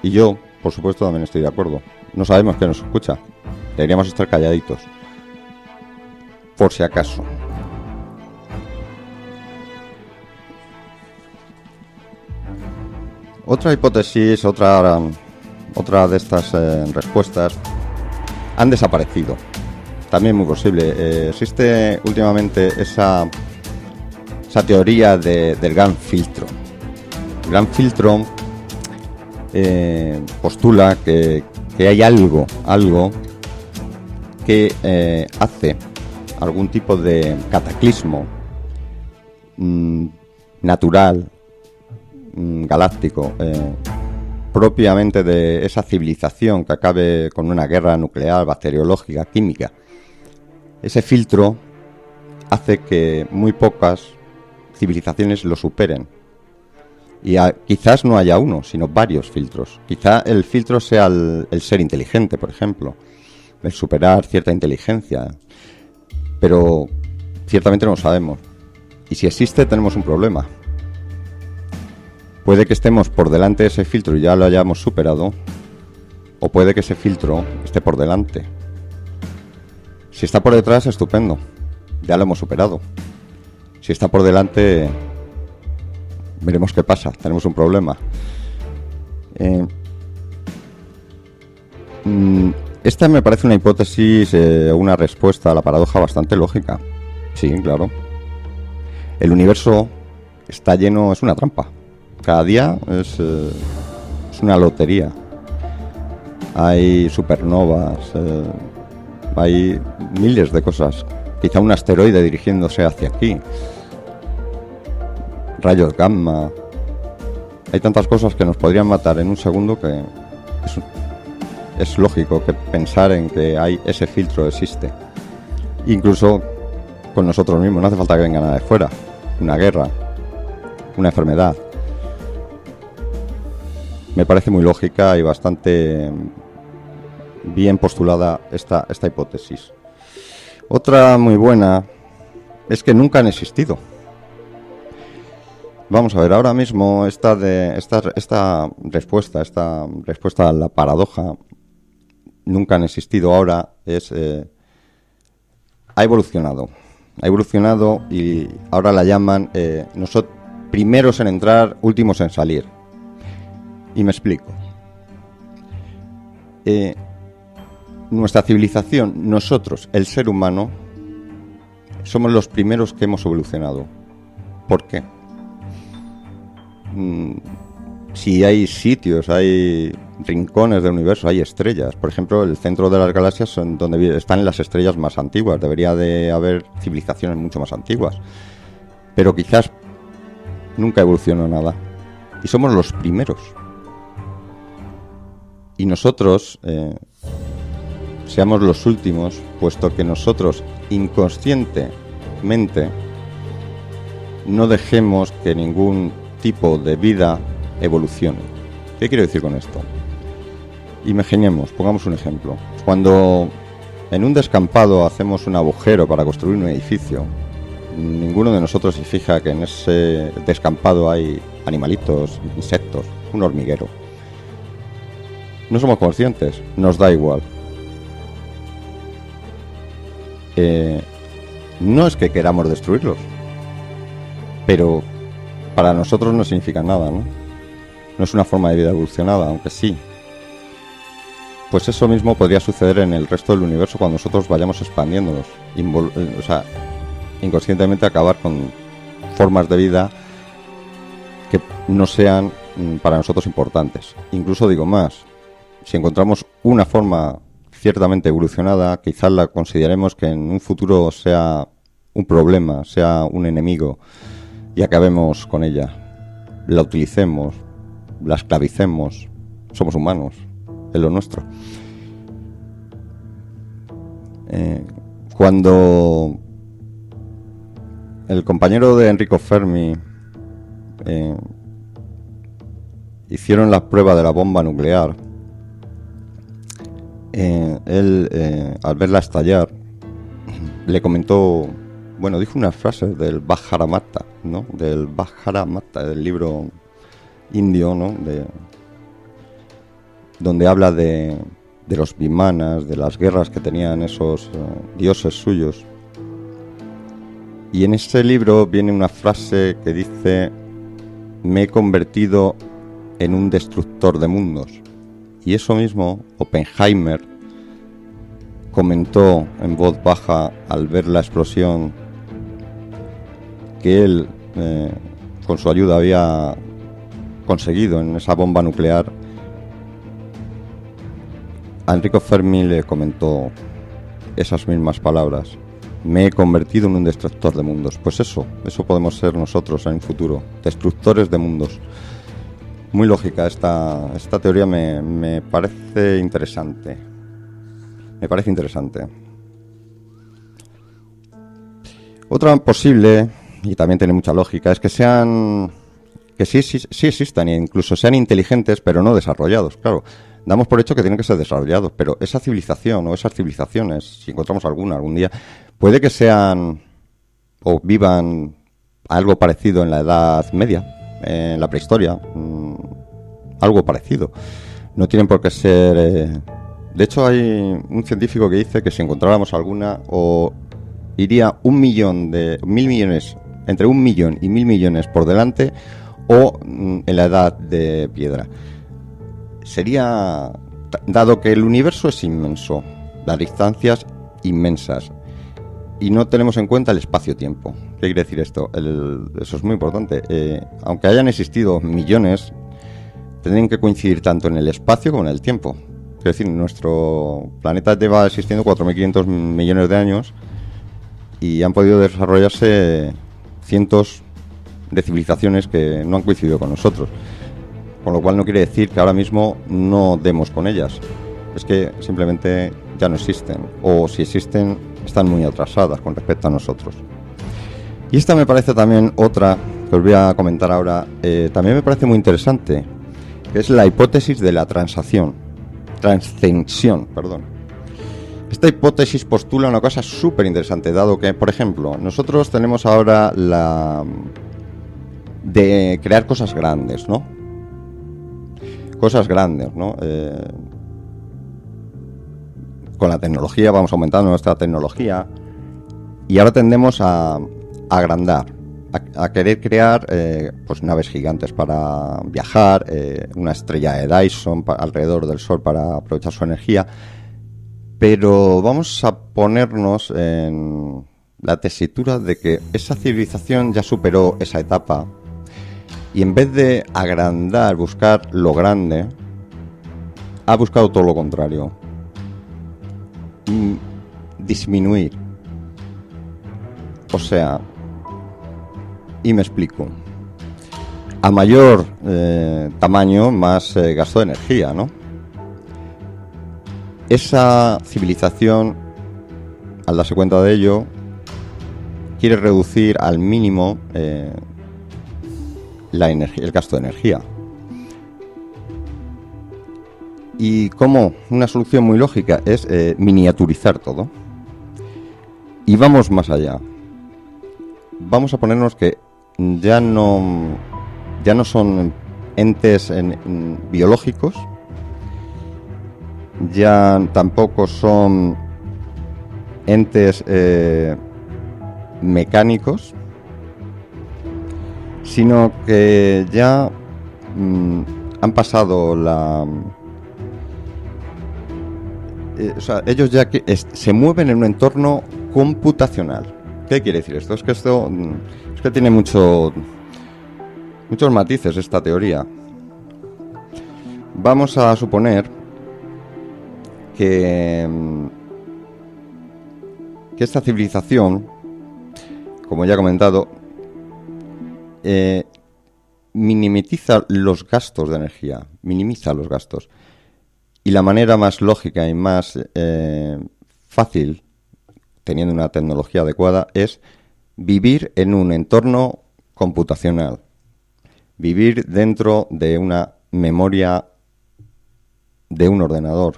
y yo, por supuesto, también estoy de acuerdo. No sabemos quién nos escucha. Deberíamos estar calladitos, por si acaso. Otra hipótesis, otra de estas respuestas han desaparecido. También muy posible. Existe últimamente esa teoría del gran filtro. El gran filtro postula que hay algo que hace algún tipo de cataclismo natural, galáctico, propiamente de esa civilización que acabe con una guerra nuclear, bacteriológica, química. Ese filtro hace que muy pocas civilizaciones lo superen. Y quizás no haya uno, sino varios filtros. Quizá el filtro sea el ser inteligente, por ejemplo, el superar cierta inteligencia. Pero ciertamente no lo sabemos. Y si existe, tenemos un problema. Puede que estemos por delante de ese filtro y ya lo hayamos superado, o puede que ese filtro esté por delante. Si está por detrás, estupendo, ya lo hemos superado. Si está por delante, veremos qué pasa, tenemos un problema. Esta me parece una hipótesis, una respuesta a la paradoja bastante lógica. Sí, claro. El universo está lleno, es una trampa. Cada día es una lotería. Hay supernovas, hay miles de cosas. Quizá un asteroide dirigiéndose hacia aquí. Rayos gamma. Hay tantas cosas que nos podrían matar en un segundo que es lógico que pensar en que hay ese filtro existe. Incluso con nosotros mismos. No hace falta que venga nada de fuera. Una guerra, una enfermedad. Me parece muy lógica y bastante bien postulada esta hipótesis. Otra muy buena es que nunca han existido. Vamos a ver, ahora mismo esta respuesta a la paradoja, nunca han existido, ahora ha evolucionado y ahora la llaman nosotros primeros en entrar, últimos en salir. Y me explico. Nuestra civilización, nosotros, el ser humano, somos los primeros que hemos evolucionado. ¿Por qué? Si hay sitios, hay rincones del universo, hay estrellas. Por ejemplo, el centro de las galaxias son donde están las estrellas más antiguas. Debería de haber civilizaciones mucho más antiguas. Pero quizás nunca evolucionó nada. Y somos los primeros. Y nosotros seamos los últimos, puesto que nosotros inconscientemente no dejemos que ningún tipo de vida evolucione. ¿Qué quiero decir con esto? Imaginemos, pongamos un ejemplo. Cuando en un descampado hacemos un agujero para construir un edificio, ninguno de nosotros se fija que en ese descampado hay animalitos, insectos, un hormiguero. No somos conscientes, nos da igual. No es que queramos destruirlos, pero para nosotros no significa nada, ¿no? No es una forma de vida evolucionada, aunque sí. Pues eso mismo podría suceder en el resto del universo cuando nosotros vayamos expandiéndonos. Inconscientemente acabar con formas de vida que no sean para nosotros importantes. Incluso digo más, si encontramos una forma ciertamente evolucionada, quizás la consideremos que en un futuro sea un problema, sea un enemigo, y acabemos con ella. La utilicemos, la esclavicemos. Somos humanos, es lo nuestro. Cuando el compañero de Enrico Fermi hicieron la prueba de la bomba nuclear, él al verla estallar le comentó, bueno, dijo unas frases del Bhagavad-gītā, ¿no? Del Bhagavad-gītā, del libro indio, ¿no? Donde habla de los vimanas, de las guerras que tenían esos dioses suyos. Y en ese libro viene una frase que dice: me he convertido en un destructor de mundos. Y eso mismo Oppenheimer comentó en voz baja al ver la explosión que él con su ayuda había conseguido en esa bomba nuclear. A Enrico Fermi le comentó esas mismas palabras: me he convertido en un destructor de mundos. Pues eso podemos ser nosotros en un futuro, destructores de mundos. Muy lógica esta teoría, me parece interesante. Otra posible, y también tiene mucha lógica, es que sí existan e incluso sean inteligentes, pero no desarrollados. Claro, damos por hecho que tienen que ser desarrollados, pero esa civilización o esas civilizaciones, si encontramos alguna algún día, puede que sean o vivan algo parecido en la Edad Media, en la prehistoria, algo parecido. No tienen por qué ser... De hecho, hay un científico que dice que si encontráramos alguna, o iría entre 1 millón y 1.000 millones por delante, o en la Edad de Piedra. Sería, dado que el universo es inmenso, las distancias inmensas, y no tenemos en cuenta el espacio-tiempo. ¿Qué quiere decir esto? Eso es muy importante. Aunque hayan existido millones, tendrían que coincidir tanto en el espacio como en el tiempo. Es decir, nuestro planeta lleva existiendo 4.500 millones de años y han podido desarrollarse cientos de civilizaciones que no han coincidido con nosotros. Con lo cual no quiere decir que ahora mismo no demos con ellas. Es que simplemente ya no existen. O si existen, están muy atrasadas con respecto a nosotros. Y esta me parece también otra que os voy a comentar ahora. También me parece muy interesante, que es la hipótesis de la translación. transcensión, perdón. Esta hipótesis postula una cosa súper interesante, dado que, por ejemplo, nosotros tenemos ahora la de crear cosas grandes, ¿no? Cosas grandes, ¿no? Con la tecnología vamos aumentando nuestra tecnología y ahora tendemos a agrandar, a querer crear pues naves gigantes para viajar, una estrella de Dyson alrededor del Sol para aprovechar su energía, pero vamos a ponernos en la tesitura de que esa civilización ya superó esa etapa y en vez de agrandar, buscar lo grande, ha buscado todo lo contrario. Disminuir. O sea, y me explico. A mayor tamaño, más gasto de energía, ¿no? Esa civilización, al darse cuenta de ello, quiere reducir al mínimo la energía, el gasto de energía. Y como una solución muy lógica es miniaturizar todo. Y vamos más allá. Vamos a ponernos que ya no son entes biológicos, ya tampoco son entes mecánicos, sino que ya han pasado o sea, ellos ya se mueven en un entorno computacional. ¿Qué quiere decir esto? Es que tiene muchos matices esta teoría. Vamos a suponer que esta civilización, como ya he comentado, minimiza los gastos de energía, minimiza los gastos. Y la manera más lógica y más fácil, teniendo una tecnología adecuada, es vivir en un entorno computacional. Vivir dentro de una memoria de un ordenador.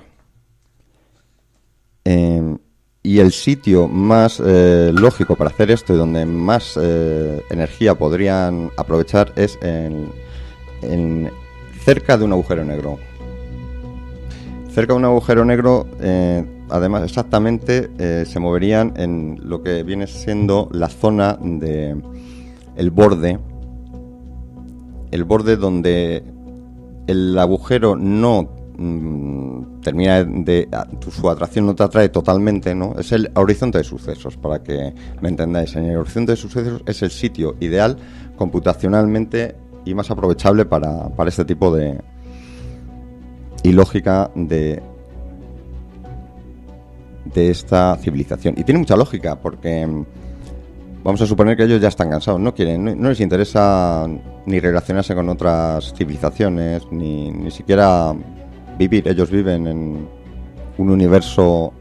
Y el sitio más lógico para hacer esto y donde más energía podrían aprovechar es cerca de un agujero negro. Cerca de un agujero negro, además, exactamente se moverían en lo que viene siendo la zona de el borde donde el agujero no termina su atracción no te atrae totalmente, ¿no? Es el horizonte de sucesos, para que me entendáis. En el horizonte de sucesos es el sitio ideal computacionalmente y más aprovechable para este tipo de y lógica de esta civilización. Y tiene mucha lógica, porque vamos a suponer que ellos ya están cansados, no les interesa ni relacionarse con otras civilizaciones, ni siquiera vivir. Ellos viven en un universo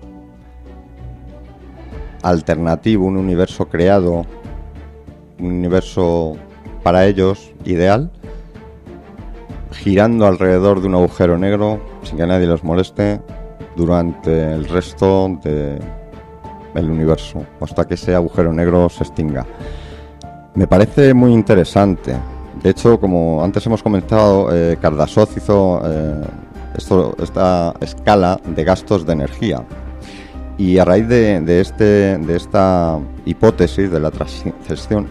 alternativo, un universo creado, un universo para ellos ideal, girando alrededor de un agujero negro sin que nadie los moleste durante el resto del universo, hasta que ese agujero negro se extinga. Me parece muy interesante. De hecho, como antes hemos comentado, Kardashev hizo esta escala de gastos de energía. Y a raíz de esta hipótesis de la transición,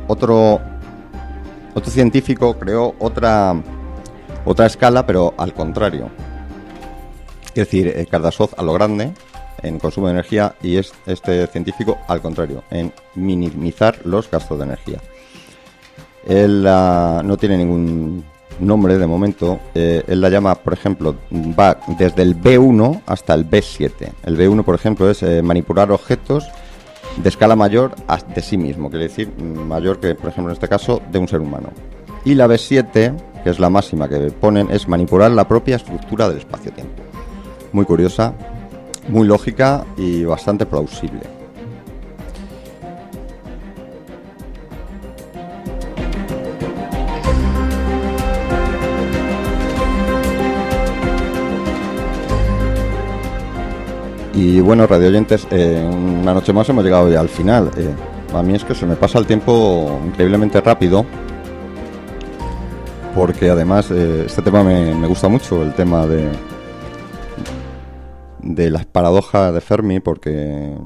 otro científico creó otra escala, pero al contrario. Es decir, Kardashev a lo grande en consumo de energía y este científico al contrario, en minimizar los gastos de energía. Él no tiene ningún nombre de momento. Él la llama, por ejemplo, va desde el B1 hasta el B7. El B1, por ejemplo, es manipular objetos de escala mayor de sí mismo, quiere decir mayor que, por ejemplo, en este caso, de un ser humano. Y la B7, que es la máxima que ponen, es manipular la propia estructura del espacio-tiempo. Muy curiosa, muy lógica y bastante plausible. Y bueno, radio oyentes, una noche más hemos llegado ya al final. A mí es que se me pasa el tiempo increíblemente rápido, porque además este tema me gusta mucho, el tema de las paradojas de Fermi, porque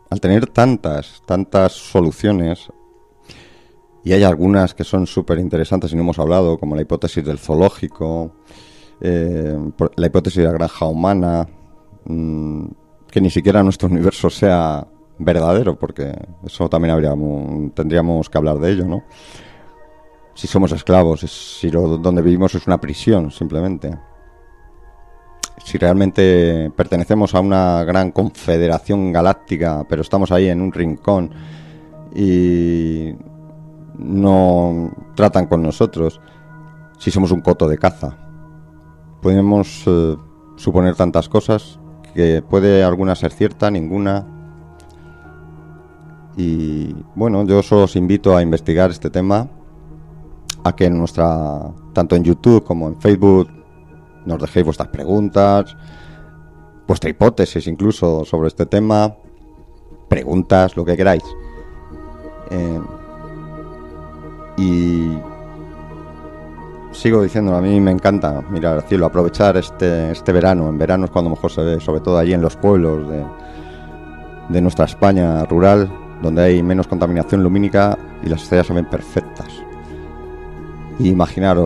al tener tantas soluciones, y hay algunas que son súper interesantes y no hemos hablado, como la hipótesis del zoológico, la hipótesis de la granja humana, que ni siquiera nuestro universo sea verdadero, porque eso también tendríamos que hablar de ello, ¿no? Si somos esclavos, si donde vivimos es una prisión, simplemente. Si realmente pertenecemos a una gran confederación galáctica, pero estamos ahí en un rincón y no tratan con nosotros, si somos un coto de caza. Podemos suponer tantas cosas, que puede alguna ser cierta, ninguna. Y bueno, yo os invito a investigar este tema, a que tanto en YouTube como en Facebook nos dejéis vuestras preguntas, vuestra hipótesis incluso sobre este tema, preguntas, lo que queráis. Y sigo diciendo, a mí me encanta mirar al cielo, aprovechar este verano. En verano es cuando mejor se ve, sobre todo allí en los pueblos de nuestra España rural, donde hay menos contaminación lumínica y las estrellas se ven perfectas. Y imaginar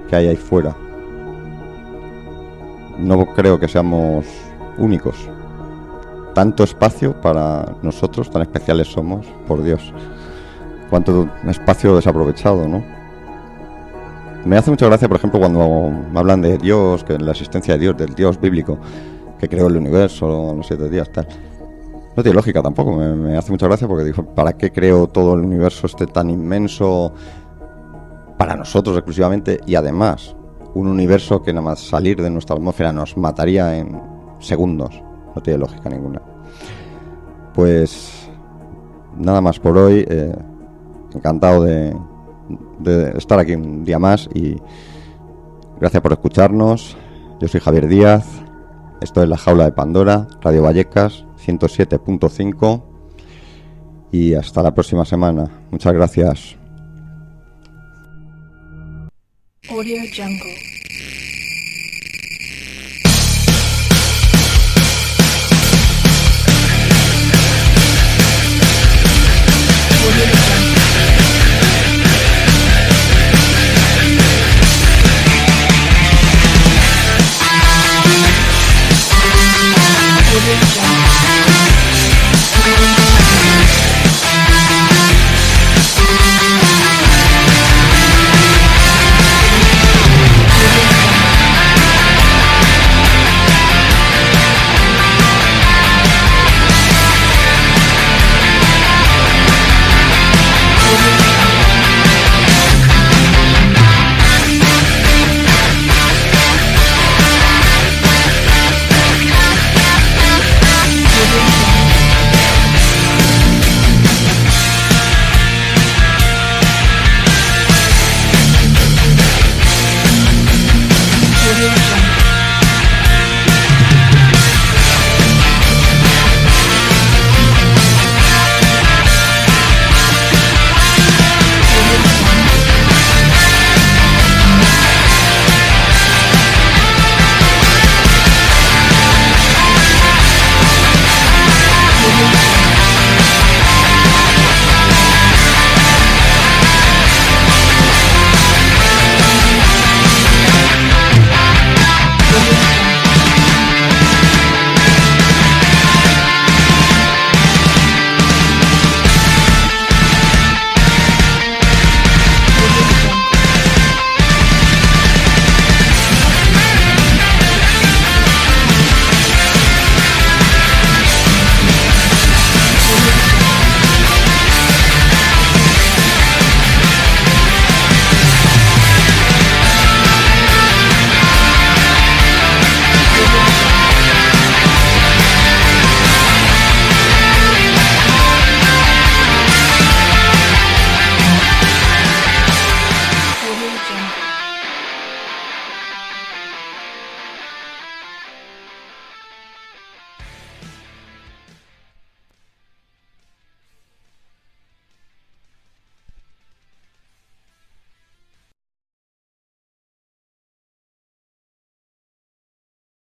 qué hay ahí fuera. No creo que seamos únicos. Tanto espacio para nosotros, tan especiales somos, por Dios. Cuánto espacio desaprovechado, ¿no? Me hace mucha gracia, por ejemplo, cuando me hablan de Dios, que la existencia de Dios, del Dios bíblico, que creó el universo, los 7 días, tal. No tiene lógica tampoco, me hace mucha gracia porque digo, ¿para qué creó todo el universo tan inmenso para nosotros exclusivamente? Y además, un universo que nada más salir de nuestra atmósfera nos mataría en segundos. No tiene lógica ninguna. Pues nada más por hoy. Encantado de estar aquí un día más y gracias por escucharnos. Yo soy Javier Díaz. Esto es La Jaula de Pandora, Radio Vallecas 107.5 y hasta la próxima semana. Muchas gracias. Audio Jungle.